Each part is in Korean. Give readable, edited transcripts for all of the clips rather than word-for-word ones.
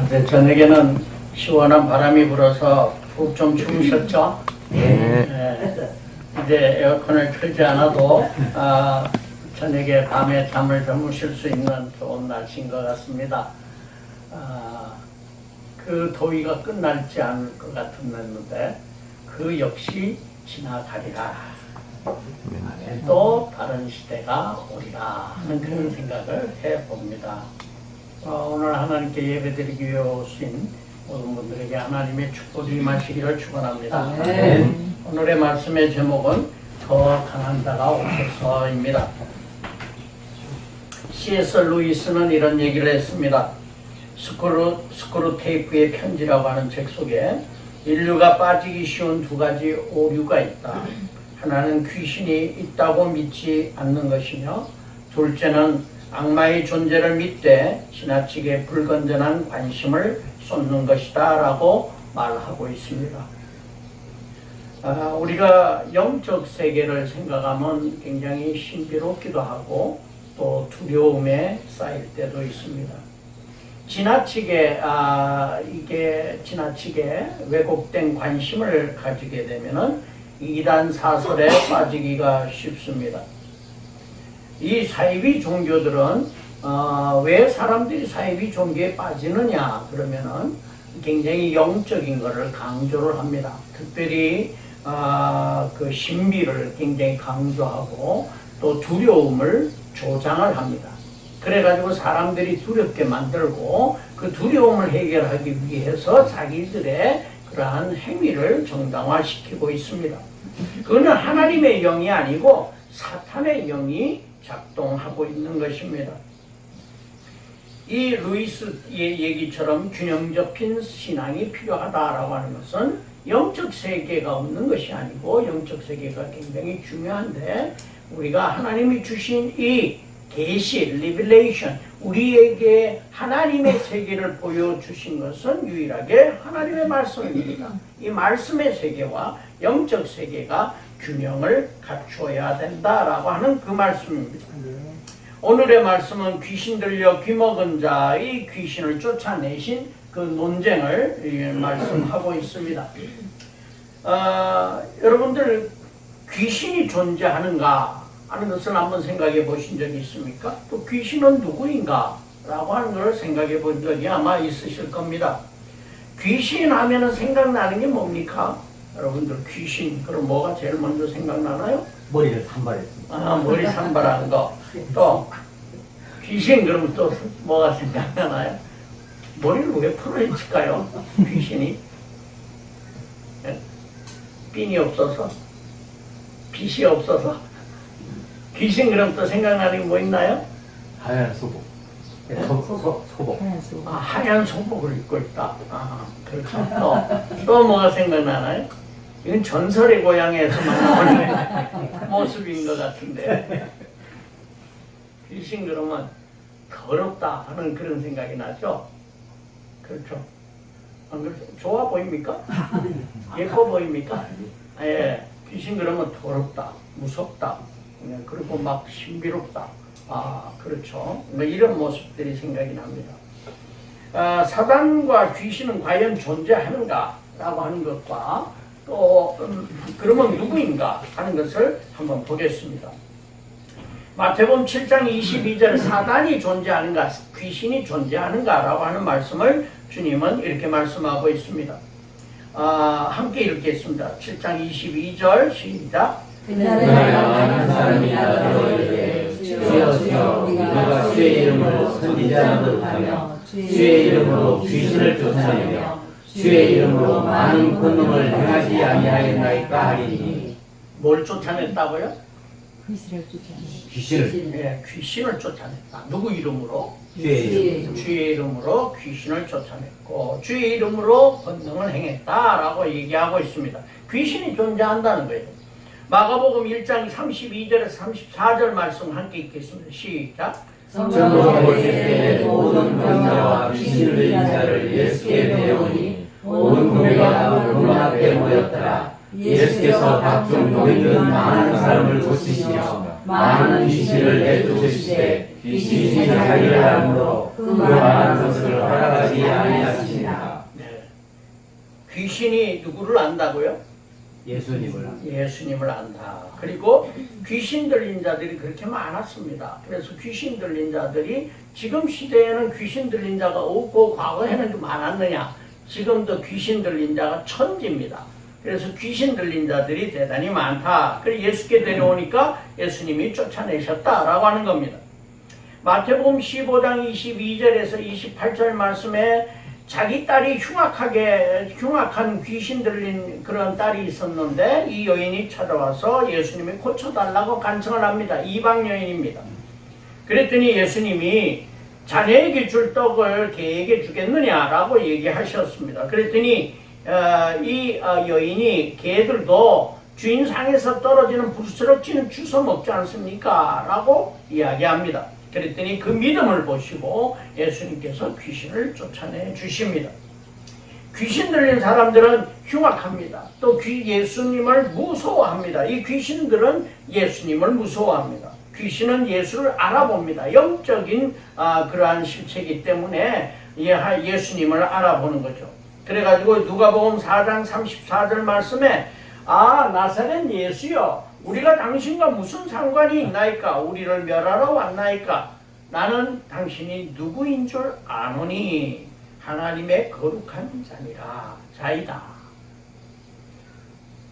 어제 저녁에는 시원한 바람이 불어서 푹 좀 주무셨죠? 네. 이제 에어컨을 틀지 않아도 저녁에 밤에 잠을 주무실 수 있는 좋은 날씨인 것 같습니다. 그 더위가 끝날지 않을 것 같았는데 그 역시 지나가리라. 또 다른 시대가 오리라 하는 그런 생각을 해봅니다. 오늘 하나님께 예배드리기 위해 오신 모든 분들에게 하나님의 축복이 임하시기를 축원합니다. 오늘의 말씀의 제목은 더 강한 자가 오셔서입니다. C.S. 루이스는 이런 얘기를 했습니다. 스크루테이프의 편지라고 하는 책 속에 인류가 빠지기 쉬운 두 가지 오류가 있다. 하나는 귀신이 있다고 믿지 않는 것이며, 둘째는 악마의 존재를 믿되 지나치게 불건전한 관심을 쏟는 것이다 라고 말하고 있습니다. 우리가 영적 세계를 생각하면 굉장히 신비롭기도 하고 또 두려움에 쌓일 때도 있습니다. 지나치게 왜곡된 관심을 가지게 되면은 이단 사설에 빠지기가 쉽습니다. 이 사이비 종교들은 왜 사람들이 사이비 종교에 빠지느냐 그러면은 굉장히 영적인 것을 강조를 합니다. 특별히 그 신비를 굉장히 강조하고 또 두려움을 조장을 합니다. 그래가지고 사람들이 두렵게 만들고 그 두려움을 해결하기 위해서 자기들의 그러한 행위를 정당화시키고 있습니다. 그거는 하나님의 영이 아니고 사탄의 영이 작동하고 있는 것입니다. 이 루이스의 얘기처럼 균형 잡힌 신앙이 필요하다라고 하는 것은 영적 세계가 없는 것이 아니고 영적 세계가 굉장히 중요한데, 우리가 하나님이 주신 이 계시, 리빌레이션, 우리에게 하나님의 세계를 보여주신 것은 유일하게 하나님의 말씀입니다. 이 말씀의 세계와 영적 세계가 균형을 갖추어야 된다라고 하는 그 말씀입니다. 오늘의 말씀은 귀신 들려 귀먹은 자의 귀신을 쫓아내신 그 논쟁을 말씀하고 있습니다. 여러분들 귀신이 존재하는가 하는 것을 한번 생각해 보신 적이 있습니까? 또 귀신은 누구인가 라고 하는 걸 생각해 본 적이 아마 있으실 겁니다. 귀신 하면은 생각나는 게 뭡니까? 여러분들 귀신 그럼 뭐가 제일 먼저 생각나나요? 머리를 산발했습니다. 머리 산발하는 거. 또 귀신 그러면 또 뭐가 생각나나요? 머리를 왜 풀어헤칠까요? 귀신이 핀이 없어서, 빛이 없어서. 귀신 그럼 또 생각나는 게 뭐 있나요? 하얀 소복. 소복. 하얀 소복을 입고 있다. 그렇죠. 또 뭐가 생각나나요? 이건 전설의 고향에서만 나오는 모습인 것 같은데. 귀신 그러면 더럽다 하는 그런 생각이 나죠? 그렇죠. 좋아 보입니까? 예뻐 보입니까? 예. 귀신 그러면 더럽다, 무섭다, 그리고 막 신비롭다. 그렇죠. 이런 모습들이 생각이 납니다. 사단과 귀신은 과연 존재하는가 라고 하는 것과 또 그러면 누구인가 하는 것을 한번 보겠습니다. 마태복음 7장 22절 사단이 존재하는가 귀신이 존재하는가 라고 하는 말씀을 주님은 이렇게 말씀하고 있습니다. 함께 읽겠습니다. 7장 22절 시작. 그날에 많은 사람이 너희에게 주여 주여 우리가 주의 이름으로 선지자를 하며 주의 이름으로 귀신을 쫓아내며 주의 이름으로 많은 권능을 행하지 아니하였나이까 하리니. 뭘 쫓아냈다고요? 귀신을 네, 귀신을 쫓아냈다. 누구 이름으로? 주의 주의 이름으로 귀신을 쫓아냈고 주의 이름으로 권능을 행했다라고 얘기하고 있습니다. 귀신이 존재한다는 거예요. 마가복음 1장 32절에서 34절 말씀 함께 읽겠습니다. 시작. 성전으로 오실 때 모든 병자와 귀신을 들린 자를 예수께 데려오니 온 교회가 문 앞에 모였더라. 예수께서 각종 병이 든 많은 사람을 고치시며 많은 귀신을 내쫓으시되 귀신이 자기를 함으로 그 많은 것을 허락하지 아니하시니 귀신이 누구를 안다고요? 예수님을 안다. 그리고 귀신 들린 자들이 그렇게 많았습니다. 그래서 귀신 들린 자들이 지금 시대에는 귀신 들린 자가 없고 과거에는 좀 많았느냐? 지금도 귀신 들린 자가 천지입니다. 그래서 귀신 들린 자들이 대단히 많다. 그래서 예수께 데려오니까 예수님이 쫓아내셨다라고 하는 겁니다. 마태복음 15장 22절에서 28절 말씀에 자기 딸이 흉악한 귀신 들린 그런 딸이 있었는데 이 여인이 찾아와서 예수님이 고쳐달라고 간청을 합니다. 이방 여인입니다. 그랬더니 예수님이 자네에게 줄 떡을 개에게 주겠느냐라고 얘기하셨습니다. 그랬더니 이 여인이 개들도 주인 상에서 떨어지는 부스럭지는 주워 먹지 않습니까? 라고 이야기합니다. 그랬더니 그 믿음을 보시고 예수님께서 귀신을 쫓아내 주십니다. 귀신 들린 사람들은 흉악합니다. 또 예수님을 무서워합니다. 이 귀신들은 예수님을 무서워합니다. 귀신은 예수를 알아봅니다. 영적인 그러한 실체이기 때문에 예수님을 알아보는 거죠. 그래가지고 누가복음 4장 34절 말씀에 나사렛 예수여 우리가 당신과 무슨 상관이 있나이까? 우리를 멸하러 왔나이까? 나는 당신이 누구인 줄 아노니 하나님의 거룩한 자이다.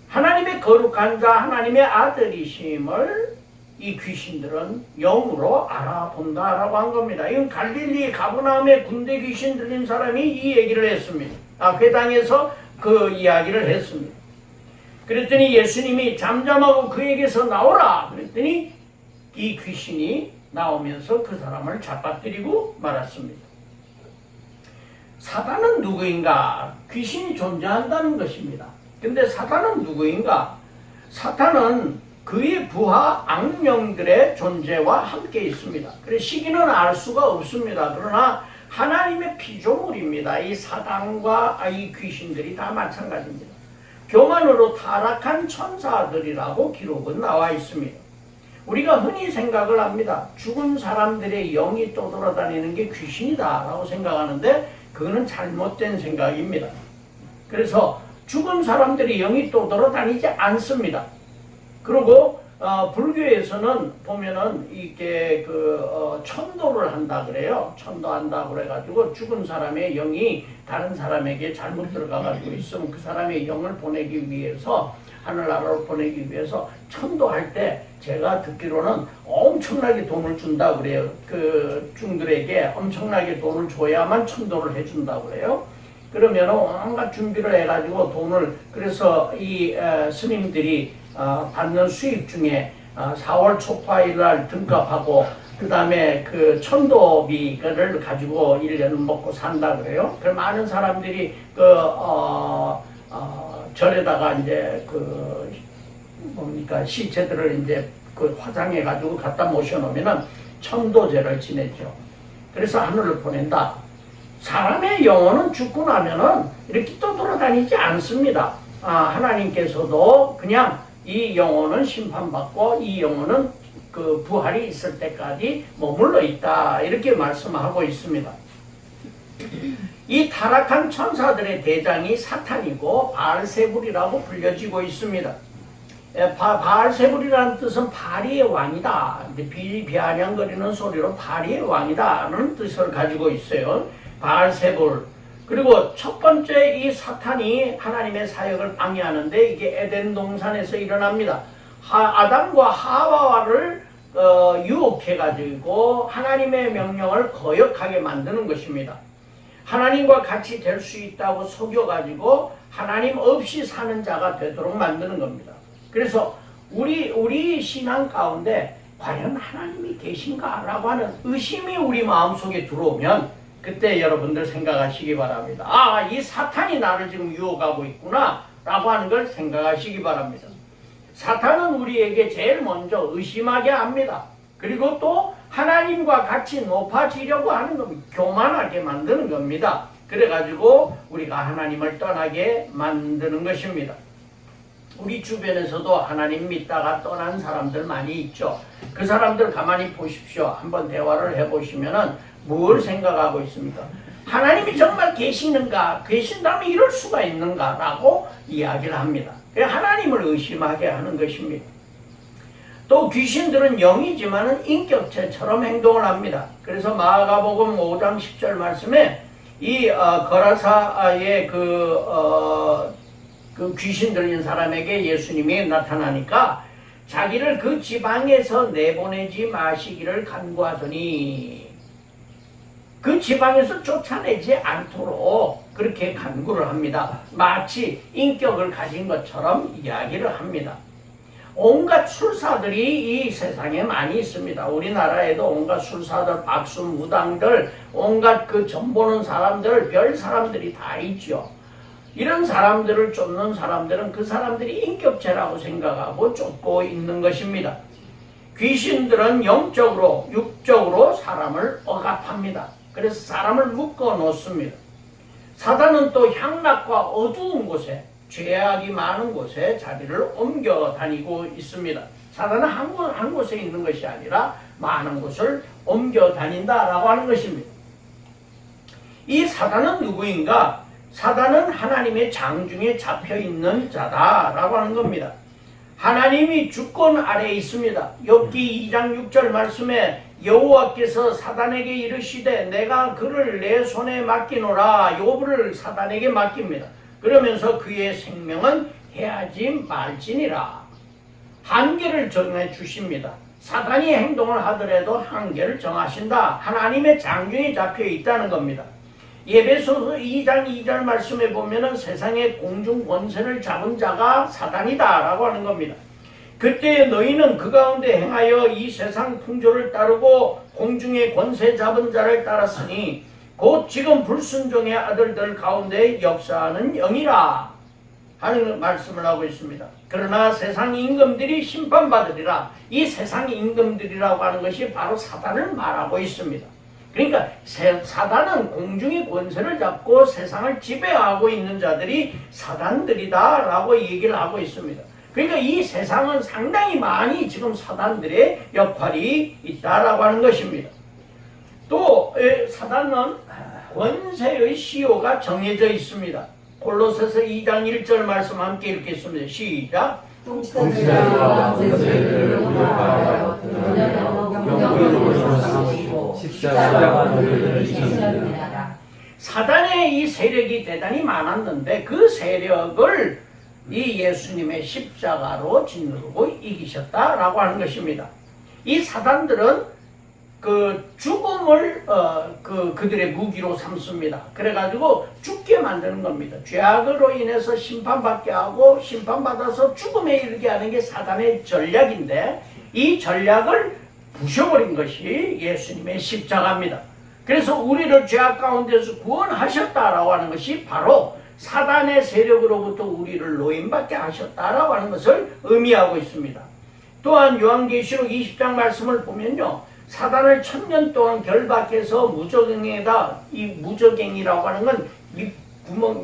하나님의 거룩한 자, 하나님의 아들이심을 이 귀신들은 영으로 알아본다라고 한 겁니다. 이건 갈릴리 가버나움에 군대 귀신 들린 사람이 이 얘기를 했습니다. 회당에서 그 이야기를 했습니다. 그랬더니 예수님이 잠잠하고 그에게서 나오라 그랬더니 이 귀신이 나오면서 그 사람을 잡아뜨리고 말았습니다. 사단은 누구인가? 귀신이 존재한다는 것입니다. 근데 사단은 누구인가? 사탄은 그의 부하 악령들의 존재와 함께 있습니다. 그래서 시기는 알 수가 없습니다. 그러나 하나님의 피조물입니다. 이 사단과 이 귀신들이 다 마찬가지입니다. 교만으로 타락한 천사들이라고 기록은 나와 있습니다. 우리가 흔히 생각을 합니다. 죽은 사람들의 영이 떠돌아다니는 게 귀신이다 라고 생각하는데 그거는 잘못된 생각입니다. 그래서 죽은 사람들의 영이 떠돌아다니지 않습니다. 그리고 불교에서는 보면은 이게 천도를 한다 그래요. 천도한다 그래가지고 죽은 사람의 영이 다른 사람에게 잘못 들어가가지고 있으면 그 사람의 영을 보내기 위해서 하늘나라로 보내기 위해서 천도할 때 제가 듣기로는 엄청나게 돈을 준다 그래요. 그 중들에게 엄청나게 돈을 줘야만 천도를 해준다 그래요. 그러면 온갖 준비를 해가지고 돈을 그래서 이 스님들이 받는 수입 중에 4월 초파일 날 등갑하고 그 다음에 그 천도비를 가지고 1년 먹고 산다 그래요. 그 많은 사람들이 절에다가 이제 시체들을 이제 화장해 가지고 갖다 모셔놓으면은 천도제를 지내죠. 그래서 하늘을 보낸다. 사람의 영혼은 죽고 나면은 이렇게 또 돌아다니지 않습니다. 하나님께서도 그냥 이 영혼은 심판받고 이 영혼은 그 부활이 있을 때까지 머물러 있다 이렇게 말씀하고 있습니다. 이 타락한 천사들의 대장이 사탄이고 바알세불이라고 불려지고 있습니다. 바알세불이라는 뜻은 바리의 왕이다. 비아냥거리는 소리로 바리의 왕이다라는 뜻을 가지고 있어요. 바알세불. 그리고 첫 번째 이 사탄이 하나님의 사역을 방해하는데 이게 에덴 동산에서 일어납니다. 아담과 하와를 유혹해가지고 하나님의 명령을 거역하게 만드는 것입니다. 하나님과 같이 될 수 있다고 속여가지고 하나님 없이 사는 자가 되도록 만드는 겁니다. 그래서 우리 신앙 가운데 과연 하나님이 계신가라고 하는 의심이 우리 마음속에 들어오면 그때 여러분들 생각하시기 바랍니다. 이 사탄이 나를 지금 유혹하고 있구나 라고 하는 걸 생각하시기 바랍니다. 사탄은 우리에게 제일 먼저 의심하게 합니다. 그리고 또 하나님과 같이 높아지려고 하는 겁니다. 교만하게 만드는 겁니다. 그래가지고 우리가 하나님을 떠나게 만드는 것입니다. 우리 주변에서도 하나님 믿다가 떠난 사람들 많이 있죠. 그 사람들 가만히 보십시오. 한번 대화를 해보시면은 뭘 생각하고 있습니까? 하나님이 정말 진짜 계신다면 이럴 수가 있는가라고 이야기를 합니다. 하나님을 의심하게 하는 것입니다. 또 귀신들은 영이지만 인격체처럼 행동을 합니다. 그래서 마가복음 5장 10절 말씀에 이 거라사의 그 귀신 들린 사람에게 예수님이 나타나니까 자기를 그 지방에서 내보내지 마시기를 간구하더니 그 지방에서 쫓아내지 않도록 그렇게 간구를 합니다. 마치 인격을 가진 것처럼 이야기를 합니다. 온갖 술사들이 이 세상에 많이 있습니다. 우리나라에도 온갖 술사들, 박수 무당들, 온갖 그 점보는 사람들, 별 사람들이 다 있죠. 이런 사람들을 쫓는 사람들은 그 사람들이 인격체라고 생각하고 쫓고 있는 것입니다. 귀신들은 영적으로, 육적으로 사람을 억압합니다. 그래서 사람을 묶어 놓습니다. 사단은 또 향락과 어두운 곳에, 죄악이 많은 곳에 자리를 옮겨 다니고 있습니다. 사단은 한 곳에 있는 것이 아니라 많은 곳을 옮겨 다닌다라고 하는 것입니다. 이 사단은 누구인가? 사단은 하나님의 장중에 잡혀있는 자다라고 하는 겁니다. 하나님이 주권 아래에 있습니다. 욥기 2장 6절 말씀에 여호와께서 사단에게 이르시되 내가 그를 내 손에 맡기노라. 욥을 사단에게 맡깁니다. 그러면서 그의 생명은 해하지 말지니라. 한계를 정해 주십니다. 사단이 행동을 하더라도 한계를 정하신다. 하나님의 장중에 잡혀 있다는 겁니다. 에베소서 2장 2절 말씀에 보면은 세상의 공중 권세를 잡은 자가 사단이다 라고 하는 겁니다. 그때 너희는 그 가운데 행하여 이 세상 풍조를 따르고 공중의 권세 잡은 자를 따랐으니 곧 지금 불순종의 아들들 가운데 역사하는 영이라 하는 말씀을 하고 있습니다. 그러나 세상 임금들이 심판받으리라. 이 세상 임금들이라고 하는 것이 바로 사단을 말하고 있습니다. 그러니까 사단은 공중의 권세를 잡고 세상을 지배하고 있는 자들이 사단들이다 라고 얘기를 하고 있습니다. 그러니까 이 세상은 상당히 많이 지금 사단들의 역할이 있다라고 하는 것입니다. 또 사단은 권세의 시효가 정해져 있습니다. 골로새서 2장 1절 말씀 함께 읽겠습니다. 시작. 통치자들과 권세들을 우려하여 영광으로 삼으시고 십자가와 그들을 지십니다. 사단의 이 세력이 대단히 많았는데 그 세력을 이 예수님의 십자가로 짓누르고 이기셨다라고 하는 것입니다. 이 사단들은 그 죽음을 그들의 무기로 삼습니다. 그래가지고 죽게 만드는 겁니다. 죄악으로 인해서 심판받게 하고 심판받아서 죽음에 이르게 하는 게 사단의 전략인데 이 전략을 부셔버린 것이 예수님의 십자가입니다. 그래서 우리를 죄악 가운데서 구원하셨다라고 하는 것이 바로 사단의 세력으로부터 우리를 노임받게 하셨다라고 하는 것을 의미하고 있습니다. 또한 요한계시록 20장 말씀을 보면요. 사단을 1000년 동안 결박해서 무저갱에다, 이 무저갱이라고 하는 건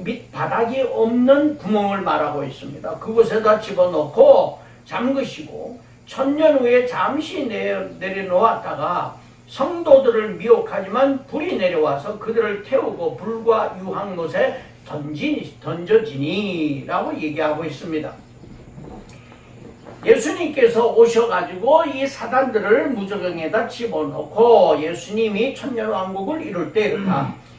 밑바닥이 없는 구멍을 말하고 있습니다. 그곳에다 집어넣고 잠그시고 1000년 후에 잠시 내려놓았다가 성도들을 미혹하지만 불이 내려와서 그들을 태우고 불과 유황못에 던져지니 라고 얘기하고 있습니다. 예수님께서 오셔가지고 이 사단들을 무저갱에다 집어넣고 예수님이 천년왕국을 이룰 때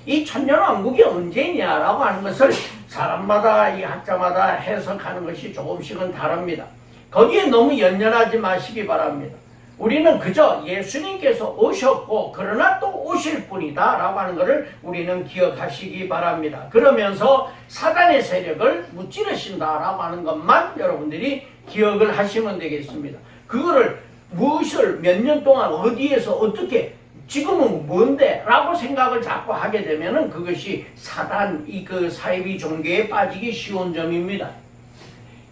이 천년왕국이 언제냐라고 하는 것을 사람마다 이 학자마다 해석하는 것이 조금씩은 다릅니다. 거기에 너무 연연하지 마시기 바랍니다. 우리는 그저 예수님께서 오셨고 그러나 또 오실 분이다 라고 하는 것을 우리는 기억하시기 바랍니다. 그러면서 사단의 세력을 무찌르신다 라고 하는 것만 여러분들이 기억을 하시면 되겠습니다. 그거를 무엇을 몇 년 동안 어디에서 어떻게 지금은 뭔데 라고 생각을 자꾸 하게 되면은 그것이 사단 그 사이비 종교에 빠지기 쉬운 점입니다.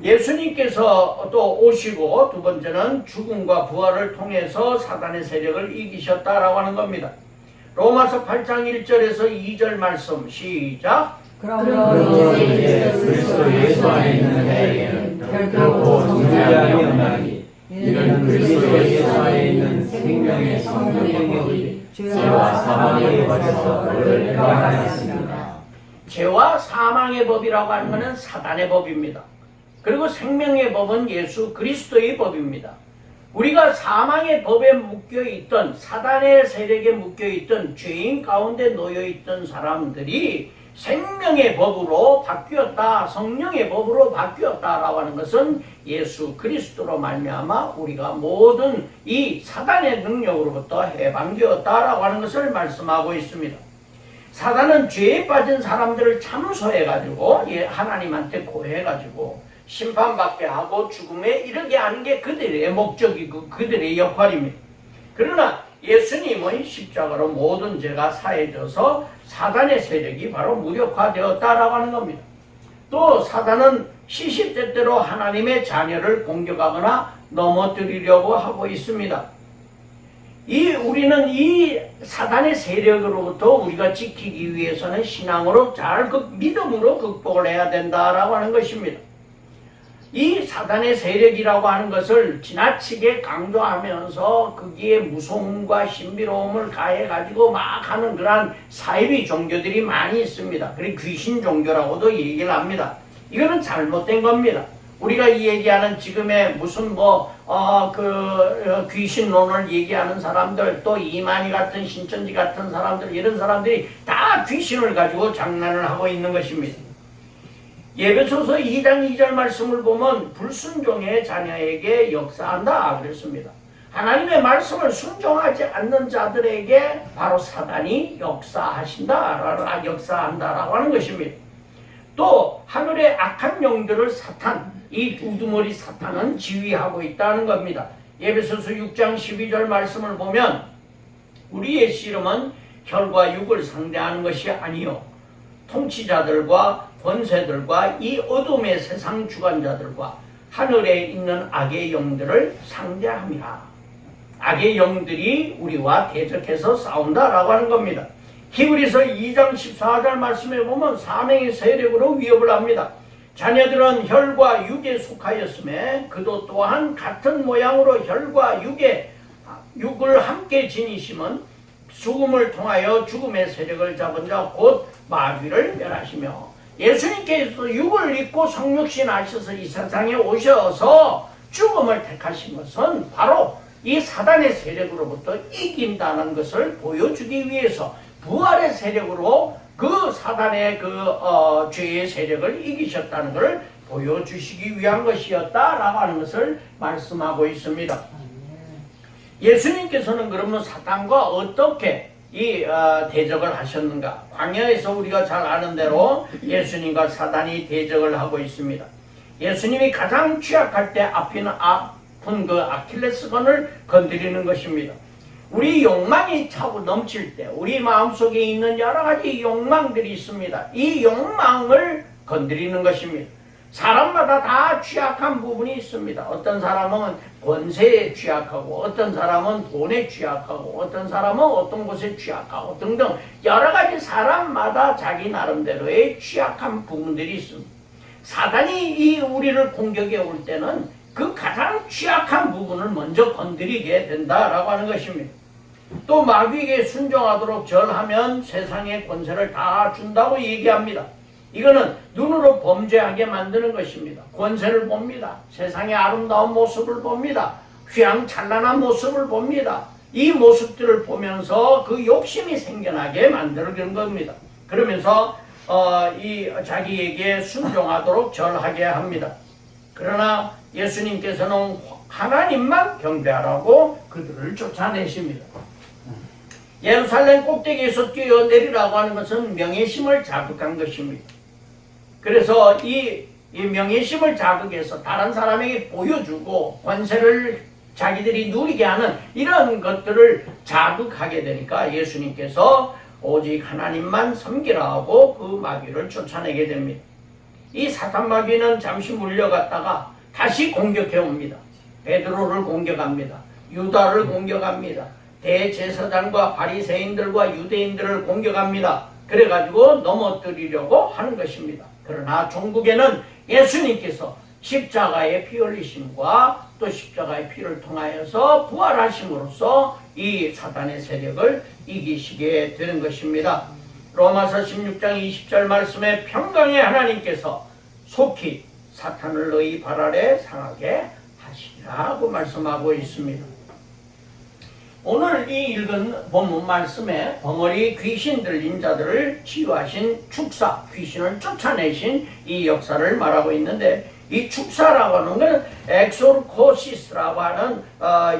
예수님께서 또 오시고 두 번째는 죽음과 부활을 통해서 사단의 세력을 이기셨다라고 하는 겁니다. 로마서 8장 1절에서 2절 말씀 시작. 그러므로 이제 그리스도 예수 안에 있는 자에게는 결코 존재함이 없나니 이는 그리스도 예수 안에 있는 생명의 성령의 능력이 죄와 사망에 거쳐서 너를 해방하였습니다. 죄와 사망의 법이라고 하는 것은 사단의 법입니다. 그리고 생명의 법은 예수 그리스도의 법입니다. 우리가 사망의 법에 묶여있던, 사단의 세력에 묶여있던, 죄인 가운데 놓여있던 사람들이 생명의 법으로 바뀌었다, 성령의 법으로 바뀌었다라고 하는 것은 예수 그리스도로 말미암아 우리가 모든 이 사단의 능력으로부터 해방되었다라고 하는 것을 말씀하고 있습니다. 사단은 죄에 빠진 사람들을 참소해가지고 하나님한테 고해가지고 심판받게 하고 죽음에 이르게 하는 게 그들의 목적이고 그들의 역할입니다. 그러나 예수님의 십자가로 모든 죄가 사해져서 사단의 세력이 바로 무력화되었다라고 하는 겁니다. 또 사단은 시시때때로 하나님의 자녀를 공격하거나 넘어뜨리려고 하고 있습니다. 우리는 이 사단의 세력으로부터 우리가 지키기 위해서는 신앙으로 믿음으로 극복을 해야 된다라고 하는 것입니다. 이 사단의 세력이라고 하는 것을 지나치게 강조하면서 거기에 무서움과 신비로움을 가해가지고 막 하는 그러한 사이비 종교들이 많이 있습니다. 그리고 귀신 종교라고도 얘기를 합니다. 이거는 잘못된 겁니다. 우리가 이 얘기하는 지금의 무슨 귀신론을 얘기하는 사람들, 또 이만희 같은 신천지 같은 사람들, 이런 사람들이 다 귀신을 가지고 장난을 하고 있는 것입니다. 예배소서 2장 2절 말씀을 보면 불순종의 자녀에게 역사한다 그랬습니다. 하나님의 말씀을 순종하지 않는 자들에게 바로 사단이 역사한다라고 하는 것입니다. 또 하늘의 악한 영들을 이 우두머리 사탄은 지휘하고 있다는 겁니다. 예배소서 6장 12절 말씀을 보면 우리의 씨름은 혈과 육을 상대하는 것이 아니요 통치자들과 권세들과 이 어둠의 세상 주관자들과 하늘에 있는 악의 영들을 상대함이라. 악의 영들이 우리와 대적해서 싸운다라고 하는 겁니다. 히브리서 2장 14절 말씀에 보면 사명의 세력으로 위협을 합니다. 자녀들은 혈과 육에 속하였음에 그도 또한 같은 모양으로 혈과 육을 함께 지니심은 죽음을 통하여 죽음의 세력을 잡은 자 곧 마귀를 멸하시며 예수님께서 육을 입고 성육신 하셔서 이 세상에 오셔서 죽음을 택하신 것은 바로 이 사단의 세력으로부터 이긴다는 것을 보여주기 위해서 부활의 세력으로 그 사단의 죄의 세력을 이기셨다는 것을 보여주시기 위한 것이었다라고 하는 것을 말씀하고 있습니다. 예수님께서는 그러면 사단과 어떻게 대적을 하셨는가? 광야에서 우리가 잘 아는 대로 예수님과 사단이 대적을 하고 있습니다. 예수님이 가장 취약할 때 아픈 그 아킬레스건을 건드리는 것입니다. 우리 욕망이 차고 넘칠 때 우리 마음속에 있는 여러 가지 욕망들이 있습니다. 이 욕망을 건드리는 것입니다. 사람마다 다 취약한 부분이 있습니다. 어떤 사람은 권세에 취약하고 어떤 사람은 돈에 취약하고 어떤 사람은 어떤 곳에 취약하고 등등 여러 가지 사람마다 자기 나름대로의 취약한 부분들이 있습니다. 사단이 우리를 공격해 올 때는 그 가장 취약한 부분을 먼저 건드리게 된다라고 하는 것입니다. 또 마귀에게 순종하도록 절하면 세상의 권세를 다 준다고 얘기합니다. 이거는 눈으로 범죄하게 만드는 것입니다. 권세를 봅니다. 세상의 아름다운 모습을 봅니다. 휘황찬란한 모습을 봅니다. 이 모습들을 보면서 그 욕심이 생겨나게 만드는 겁니다. 그러면서 자기에게 순종하도록 절하게 합니다. 그러나 예수님께서는 하나님만 경배하라고 그들을 쫓아내십니다. 예루살렘 꼭대기에서 뛰어내리라고 하는 것은 명예심을 자극한 것입니다. 그래서 이 명예심을 자극해서 다른 사람에게 보여주고 권세를 자기들이 누리게 하는 이런 것들을 자극하게 되니까 예수님께서 오직 하나님만 섬기라 하고 그 마귀를 쫓아내게 됩니다. 이 사탄 마귀는 잠시 물려갔다가 다시 공격해 옵니다. 베드로를 공격합니다. 유다를 공격합니다. 대제사장과 바리새인들과 유대인들을 공격합니다. 그래가지고 넘어뜨리려고 하는 것입니다. 그러나 종국에는 예수님께서 십자가의 피 흘리심과 또 십자가의 피를 통하여서 부활하심으로써 이 사단의 세력을 이기시게 되는 것입니다. 로마서 16장 20절 말씀에 평강의 하나님께서 속히 사탄을 너희 발 아래 상하게 하시리라고 말씀하고 있습니다. 오늘 이 읽은 본문 말씀에 벙어리 귀신 들린 자들을 치유하신 축사, 귀신을 쫓아내신 이 역사를 말하고 있는데, 이 축사라고 하는 것은 엑소르코시스라고 하는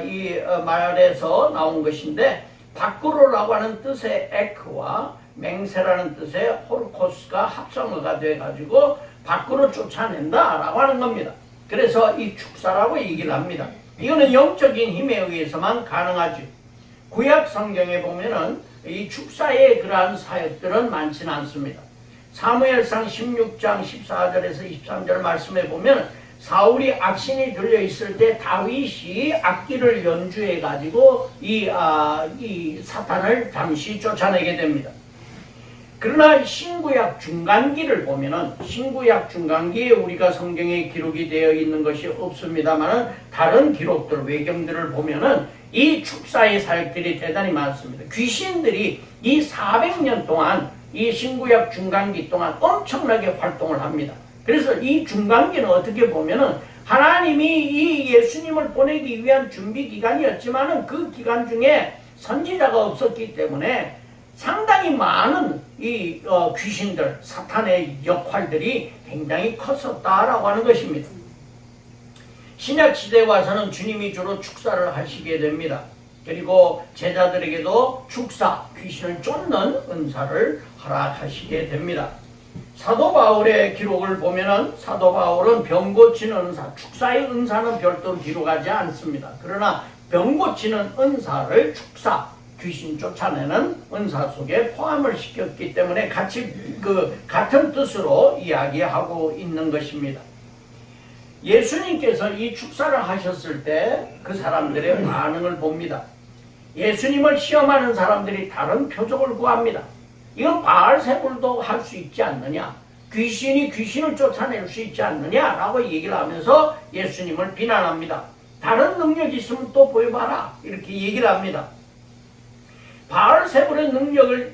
이 말에서 나온 것인데, 밖으로라고 하는 뜻의 에크와 맹세라는 뜻의 호르코스가 합성어가 돼가지고 밖으로 쫓아낸다라고 하는 겁니다. 그래서 이 축사라고 얘기를 합니다. 이거는 영적인 힘에 의해서만 가능하죠. 구약 성경에 보면은 이 축사의 그러한 사역들은 많지는 않습니다. 사무엘상 16장 14절에서 23절 말씀에 보면 사울이 악신이 들려 있을 때 다윗이 악기를 연주해 가지고 이 사탄을 잠시 쫓아내게 됩니다. 그러나 신구약 중간기를 보면은 신구약 중간기에 우리가 성경에 기록이 되어 있는 것이 없습니다만은 다른 기록들 외경들을 보면은 이 축사의 사역들이 대단히 많습니다. 귀신들이 이 400년 동안 이 신구약 중간기 동안 엄청나게 활동을 합니다. 그래서 이 중간기는 어떻게 보면은 하나님이 이 예수님을 보내기 위한 준비 기간이었지만은 그 기간 중에 선지자가 없었기 때문에 상당히 많은 이 귀신들, 사탄의 역할들이 굉장히 컸었다라고 하는 것입니다. 신약 시대에 와서는 주님이 주로 축사를 하시게 됩니다. 그리고 제자들에게도 축사, 귀신을 쫓는 은사를 허락하시게 됩니다. 사도 바울의 기록을 보면은 사도 바울은 병 고치는 은사, 축사의 은사는 별도로 기록하지 않습니다. 그러나 병 고치는 은사를 축사, 귀신 쫓아내는 은사 속에 포함을 시켰기 때문에 같이 같은 뜻으로 이야기하고 있는 것입니다. 예수님께서 이 축사를 하셨을 때 그 사람들의 반응을 봅니다. 예수님을 시험하는 사람들이 다른 표적을 구합니다. 이건 바알세불도 할 수 있지 않느냐, 귀신이 귀신을 쫓아낼 수 있지 않느냐라고 얘기를 하면서 예수님을 비난합니다. 다른 능력이 있으면 또 보여봐라, 이렇게 얘기를 합니다. 바알세불의 능력을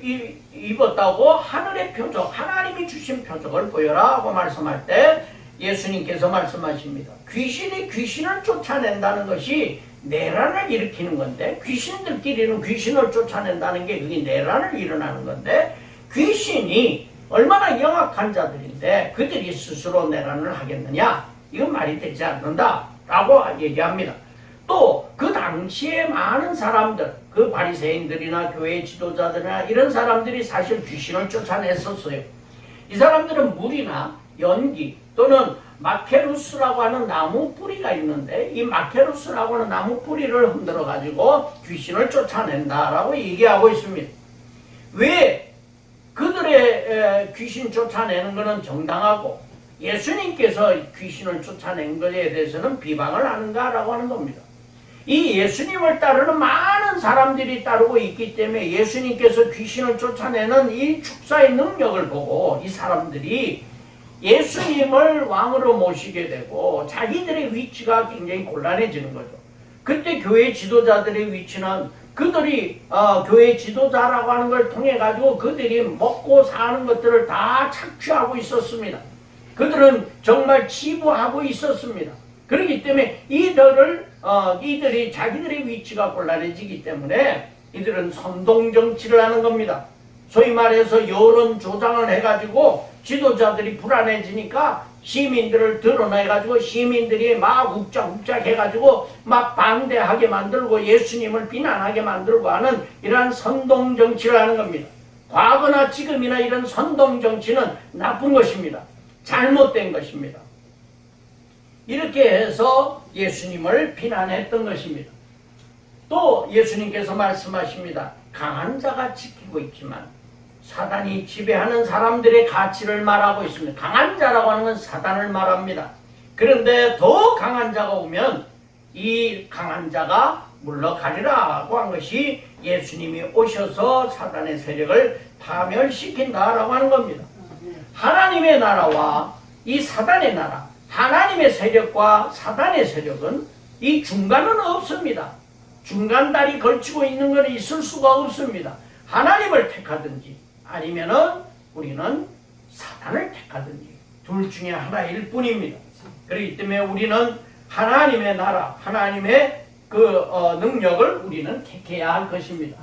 입었다고 하늘의 표적, 하나님이 주신 표적을 보여라 하고 말씀할 때 예수님께서 말씀하십니다. 귀신이 귀신을 쫓아낸다는 것이 내란을 일으키는 건데, 귀신들끼리는 귀신을 쫓아낸다는 게 그게 내란을 일어나는 건데, 귀신이 얼마나 영악한 자들인데 그들이 스스로 내란을 하겠느냐, 이건 말이 되지 않는다 라고 얘기합니다. 또 그 당시에 많은 사람들, 그 바리새인들이나 교회 지도자들이나 이런 사람들이 사실 귀신을 쫓아냈었어요. 이 사람들은 물이나 연기 또는 마케루스라고 하는 나무 뿌리가 있는데, 이 마케루스라고 하는 나무 뿌리를 흔들어 가지고 귀신을 쫓아낸다라고 얘기하고 있습니다. 왜 그들의 귀신 쫓아내는 것은 정당하고 예수님께서 귀신을 쫓아낸 것에 대해서는 비방을 하는가라고 하는 겁니다. 이 예수님을 따르는 많은 사람들이 따르고 있기 때문에 예수님께서 귀신을 쫓아내는 이 축사의 능력을 보고 이 사람들이 예수님을 왕으로 모시게 되고 자기들의 위치가 굉장히 곤란해지는 거죠. 그때 교회 지도자들의 위치는 그들이 교회 지도자라고 하는 걸 통해 가지고 그들이 먹고 사는 것들을 다 착취하고 있었습니다. 그들은 정말 치부하고 있었습니다. 그렇기 때문에 이들이 자기들의 위치가 곤란해지기 때문에 이들은 선동정치를 하는 겁니다. 소위 말해서 여론 조장을 해가지고 지도자들이 불안해지니까 시민들을 드러내가지고 시민들이 막 욱작욱작 해가지고 막 반대하게 만들고 예수님을 비난하게 만들고 하는 이러한 선동정치를 하는 겁니다. 과거나 지금이나 이런 선동정치는 나쁜 것입니다. 잘못된 것입니다. 이렇게 해서 예수님을 비난했던 것입니다. 또 예수님께서 말씀하십니다. 강한 자가 지키고 있지만 사단이 지배하는 사람들의 가치를 말하고 있습니다. 강한 자라고 하는 건 사단을 말합니다. 그런데 더 강한 자가 오면 이 강한 자가 물러가리라고 한 것이 예수님이 오셔서 사단의 세력을 파멸시킨다라고 하는 겁니다. 하나님의 나라와 이 사단의 나라, 하나님의 세력과 사단의 세력은 이 중간은 없습니다. 중간다리 걸치고 있는 것은 있을 수가 없습니다. 하나님을 택하든지 아니면은 우리는 사단을 택하든지 둘 중에 하나일 뿐입니다. 그렇기 때문에 우리는 하나님의 나라, 하나님의 능력을 우리는 택해야 할 것입니다.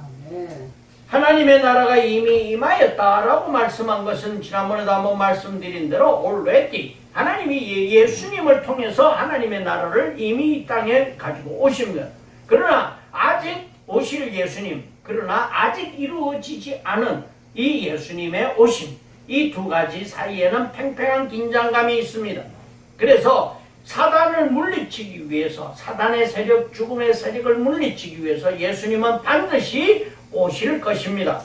하나님의 나라가 이미 임하였다라고 말씀한 것은 지난번에도 한번 말씀드린 대로 already 하나님이 예수님을 통해서 하나님의 나라를 이미 이 땅에 가지고 오십니다. 그러나 아직 오실 예수님, 그러나 아직 이루어지지 않은 이 예수님의 오심, 이 두 가지 사이에는 팽팽한 긴장감이 있습니다. 그래서 사단을 물리치기 위해서, 사단의 세력, 죽음의 세력을 물리치기 위해서 예수님은 반드시 오실 것입니다.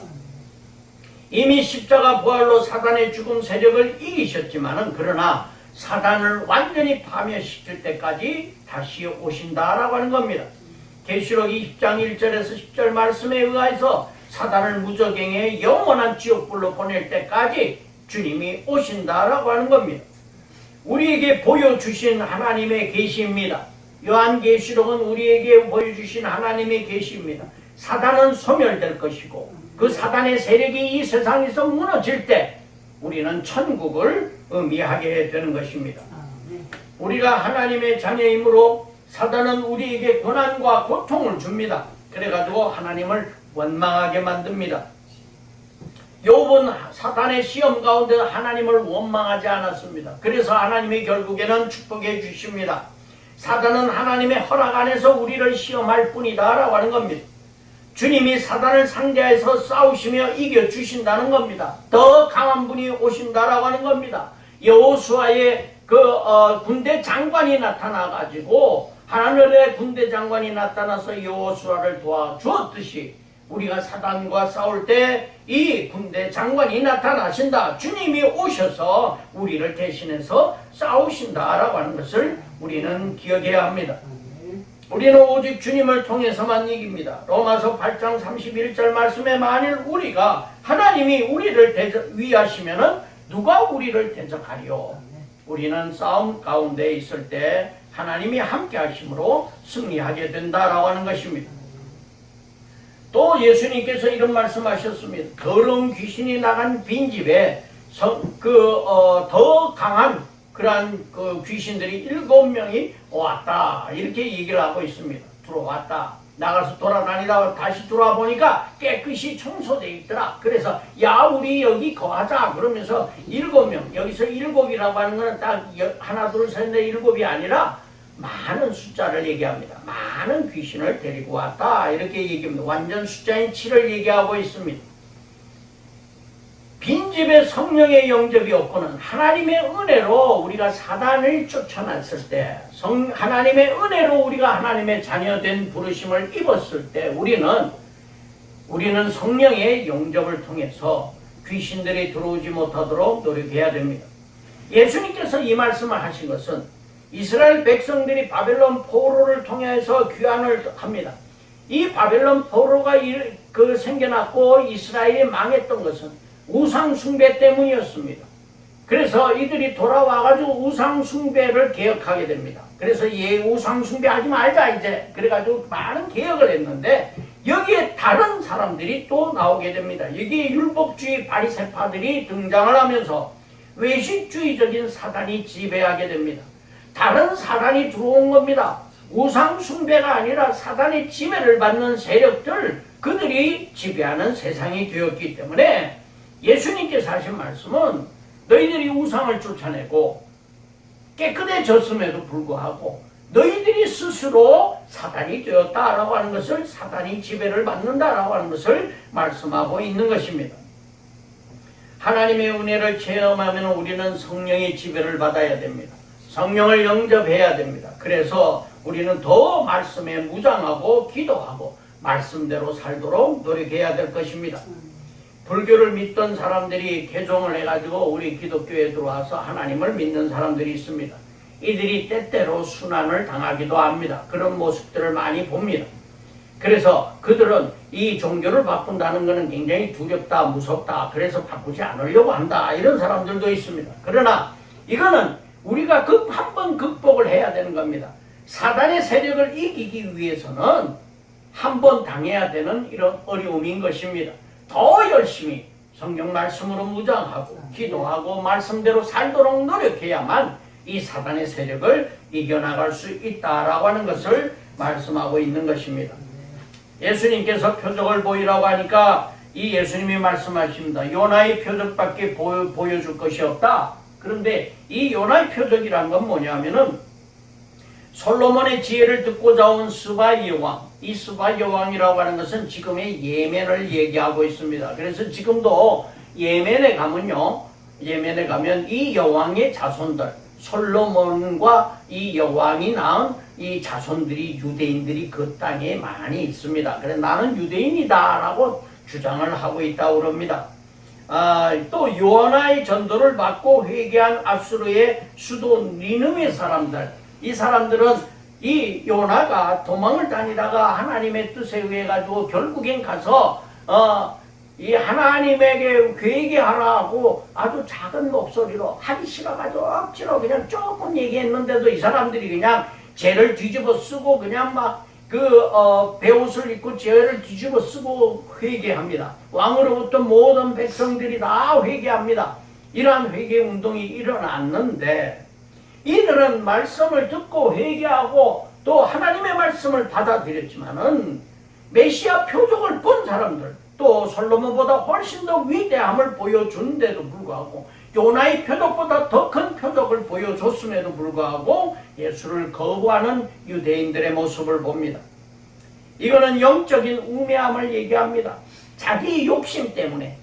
이미 십자가 부활로 사단의 죽음 세력을 이기셨지만은 그러나 사단을 완전히 파멸시킬 때까지 다시 오신다라고 하는 겁니다. 계시록 20장 1절에서 10절 말씀에 의해서 사단을 무저갱에 영원한 지옥불로 보낼 때까지 주님이 오신다라고 하는 겁니다. 우리에게 보여주신 하나님의 계시입니다. 요한계시록은 우리에게 보여주신 하나님의 계시입니다. 사단은 소멸될 것이고 그 사단의 세력이 이 세상에서 무너질 때 우리는 천국을 의미하게 되는 것입니다. 우리가 하나님의 자녀이므로 사단은 우리에게 고난과 고통을 줍니다. 그래가지고 하나님을 원망하게 만듭니다. 욥은 사단의 시험 가운데 하나님을 원망하지 않았습니다. 그래서 하나님이 결국에는 축복해 주십니다. 사단은 하나님의 허락 안에서 우리를 시험할 뿐이다 라고 하는 겁니다. 주님이 사단을 상대해서 싸우시며 이겨주신다는 겁니다. 더 강한 분이 오신다라고 하는 겁니다. 여호수아의 군대 장관이 나타나가지고 하늘의 군대 장관이 나타나서 여호수아를 도와주었듯이 우리가 사단과 싸울 때 이 군대 장관이 나타나신다. 주님이 오셔서 우리를 대신해서 싸우신다라고 하는 것을 우리는 기억해야 합니다. 우리는 오직 주님을 통해서만 이깁니다. 로마서 8장 31절 말씀에 만일 우리가 하나님이 우리를 위하시면은 누가 우리를 대적하리요? 우리는 싸움 가운데 있을 때 하나님이 함께 하심으로 승리하게 된다라고 하는 것입니다. 또 예수님께서 이런 말씀하셨습니다. 더러운 귀신이 나간 빈집에 더 강한 그러한 귀신들이 7명이 왔다 이렇게 얘기를 하고 있습니다. 들어왔다. 나가서 돌아다니다 다시 들어와 보니까 깨끗이 청소되어 있더라. 그래서 야 우리 여기 거하자 그러면서 7명, 여기서 7이라고 하는 것은 딱 하나 둘 셋 넷 7이 아니라 많은 숫자를 얘기합니다. 많은 귀신을 데리고 왔다 이렇게 얘기합니다. 완전 숫자인 7을 얘기하고 있습니다. 빈집에 성령의 영접이 없고는 하나님의 은혜로 우리가 사단을 쫓아냈을 때 하나님의 은혜로 우리가 하나님의 자녀된 부르심을 입었을 때 우리는 성령의 영접을 통해서 귀신들이 들어오지 못하도록 노력해야 됩니다. 예수님께서 이 말씀을 하신 것은 이스라엘 백성들이 바벨론 포로를 통해서 귀환을 합니다. 이 바벨론 포로가 생겨났고 이스라엘이 망했던 것은 우상 숭배 때문이었습니다. 그래서 이들이 돌아와가지고 우상 숭배를 개혁하게 됩니다. 그래서 우상 숭배하지 말자 이제 그래가지고 많은 개혁을 했는데 여기에 다른 사람들이 또 나오게 됩니다. 여기에 율법주의 바리새파들이 등장을 하면서 외식주의적인 사단이 지배하게 됩니다. 다른 사단이 들어온 겁니다. 우상 숭배가 아니라 사단의 지배를 받는 세력들 그들이 지배하는 세상이 되었기 때문에 예수님께서 하신 말씀은 너희들이 우상을 쫓아내고 깨끗해졌음에도 불구하고 너희들이 스스로 사단이 되었다라고 하는 것을 사단이 지배를 받는다라고 하는 것을 말씀하고 있는 것입니다. 하나님의 은혜를 체험하면 우리는 성령의 지배를 받아야 됩니다. 성령을 영접해야 됩니다. 그래서 우리는 더 말씀에 무장하고 기도하고 말씀대로 살도록 노력해야 될 것입니다. 불교를 믿던 사람들이 개종을 해가지고 우리 기독교에 들어와서 하나님을 믿는 사람들이 있습니다. 이들이 때때로 순환을 당하기도 합니다. 그런 모습들을 많이 봅니다. 그래서 그들은 이 종교를 바꾼다는 것은 굉장히 두렵다, 무섭다. 그래서 바꾸지 않으려고 한다. 이런 사람들도 있습니다. 그러나 이거는 우리가 한번 극복을 해야 되는 겁니다. 사단의 세력을 이기기 위해서는 한번 당해야 되는 이런 어려움인 것입니다. 더 열심히 성경 말씀으로 무장하고 기도하고 말씀대로 살도록 노력해야만 이 사단의 세력을 이겨나갈 수 있다라고 하는 것을 말씀하고 있는 것입니다. 예수님께서 표적을 보이라고 하니까 이 예수님이 말씀하십니다. 요나의 표적밖에 보여줄 것이 없다. 그런데 이 요나의 표적이란 건 뭐냐면은 솔로몬의 지혜를 듣고자 온 스바 여왕, 이 스바 여왕이라고 하는 것은 지금의 예멘을 얘기하고 있습니다. 그래서 지금도 예멘에 가면요, 예멘에 가면 이 여왕의 자손들, 솔로몬과 이 여왕이 낳은 이 자손들이, 유대인들이 그 땅에 많이 있습니다. 그래서 나는 유대인이다라고 주장을 하고 있다고 그럽니다. 또 요나의 전도를 받고 회개한 아수르의 수도 니느웨 사람들, 이 사람들은 이 요나가 도망을 다니다가 하나님의 뜻에 의해 가지고 결국엔 가서 이 하나님에게 회개하라고 아주 작은 목소리로 하기 싫어가지고 억지로 그냥 조금 얘기했는데도 이 사람들이 그냥 죄를 뒤집어 쓰고 그냥 막 베옷을 입고 죄를 뒤집어 쓰고 회개합니다. 왕으로부터 모든 백성들이 다 회개합니다. 이러한 회개 운동이 일어났는데 이들은 말씀을 듣고 회개하고 또 하나님의 말씀을 받아들였지만은 메시아 표적을 본 사람들, 또 솔로몬보다 훨씬 더 위대함을 보여준데도 불구하고 요나의 표적보다 더 큰 표적을 보여줬음에도 불구하고 예수를 거부하는 유대인들의 모습을 봅니다. 이거는 영적인 우매함을 얘기합니다. 자기 욕심 때문에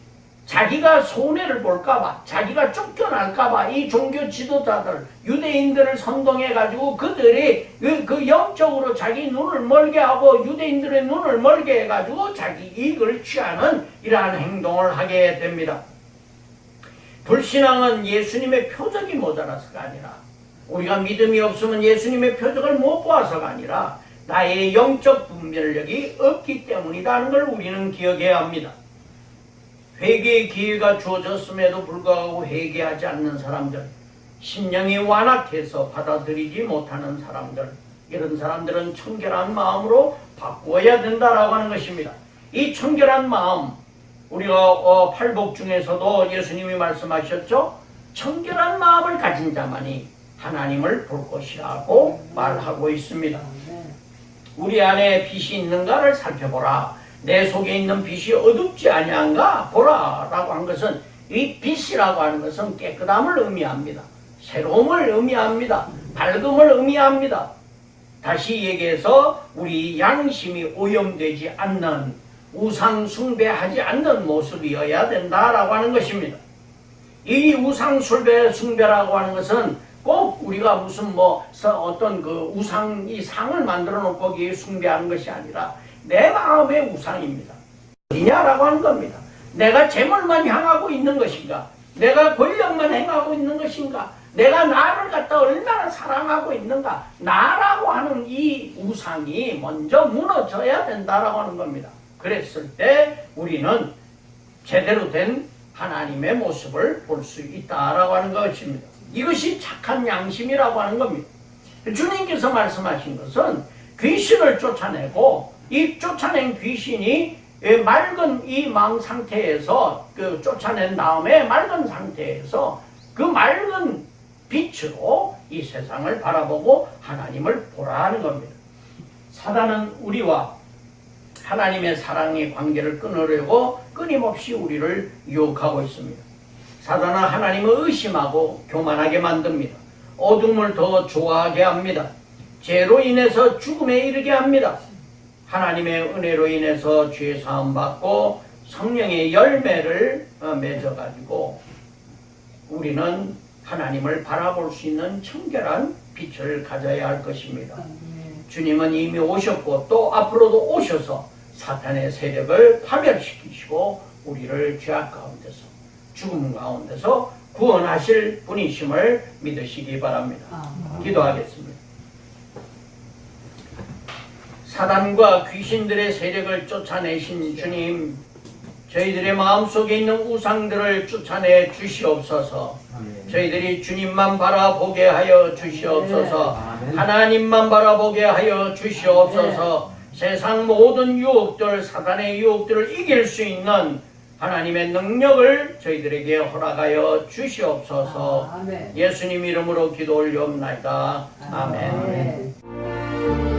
자기가 손해를 볼까봐, 자기가 쫓겨날까봐 이 종교 지도자들, 유대인들을 선동해가지고 그들이 그 영적으로 자기 눈을 멀게 하고 유대인들의 눈을 멀게 해가지고 자기 이익을 취하는 이러한 행동을 하게 됩니다. 불신앙은 예수님의 표적이 모자라서가 아니라, 우리가 믿음이 없으면 예수님의 표적을 못 보아서가 아니라 나의 영적 분별력이 없기 때문이라는 걸 우리는 기억해야 합니다. 회개의 기회가 주어졌음에도 불구하고 회개하지 않는 사람들, 심령이 완악해서 받아들이지 못하는 사람들, 이런 사람들은 청결한 마음으로 바꾸어야 된다라고 하는 것입니다. 이 청결한 마음, 우리가 팔복 중에서도 예수님이 말씀하셨죠. 청결한 마음을 가진 자만이 하나님을 볼 것이라고 말하고 있습니다. 우리 안에 빛이 있는가를 살펴보라. 내 속에 있는 빛이 어둡지 아니한가 보라 라고 한 것은, 이 빛이라고 하는 것은 깨끗함을 의미합니다. 새로움을 의미합니다. 밝음을 의미합니다. 다시 얘기해서 우리 양심이 오염되지 않는, 우상 숭배하지 않는 모습이어야 된다라고 하는 것입니다. 이 우상 숭배라고 하는 것은 꼭 우리가 무슨 어떤 그 우상, 이 상을 만들어 놓고 거기에 숭배하는 것이 아니라 내 마음의 우상입니다. 어디냐라고 하는 겁니다. 내가 재물만 향하고 있는 것인가? 내가 권력만 행하고 있는 것인가? 내가 나를 갖다 얼마나 사랑하고 있는가? 나라고 하는 이 우상이 먼저 무너져야 된다라고 하는 겁니다. 그랬을 때 우리는 제대로 된 하나님의 모습을 볼 수 있다라고 하는 것입니다. 이것이 착한 양심이라고 하는 겁니다. 주님께서 말씀하신 것은 귀신을 쫓아내고, 이 쫓아낸 귀신이 맑은 이 마음 상태에서, 쫓아낸 다음에 맑은 상태에서 그 맑은 빛으로 이 세상을 바라보고 하나님을 보라는 겁니다. 사단은 우리와 하나님의 사랑의 관계를 끊으려고 끊임없이 우리를 유혹하고 있습니다. 사단은 하나님을 의심하고 교만하게 만듭니다. 어둠을 더 좋아하게 합니다. 죄로 인해서 죽음에 이르게 합니다. 하나님의 은혜로 인해서 죄 사함 받고 성령의 열매를 맺어가지고 우리는 하나님을 바라볼 수 있는 청결한 빛을 가져야 할 것입니다. 주님은 이미 오셨고 또 앞으로도 오셔서 사탄의 세력을 파멸시키시고 우리를 죄악 가운데서, 죽음 가운데서 구원하실 분이심을 믿으시기 바랍니다. 기도하겠습니다. 사단과 귀신들의 세력을 쫓아내신 주님, 저희들의 마음속에 있는 우상들을 쫓아내 주시옵소서. 저희들이 주님만 바라보게 하여 주시옵소서. 하나님만 바라보게 하여 주시옵소서. 세상 모든 유혹들, 사단의 유혹들을 이길 수 있는 하나님의 능력을 저희들에게 허락하여 주시옵소서. 아멘. 예수님 이름으로 기도 올리옵나이다. 아멘. 아멘.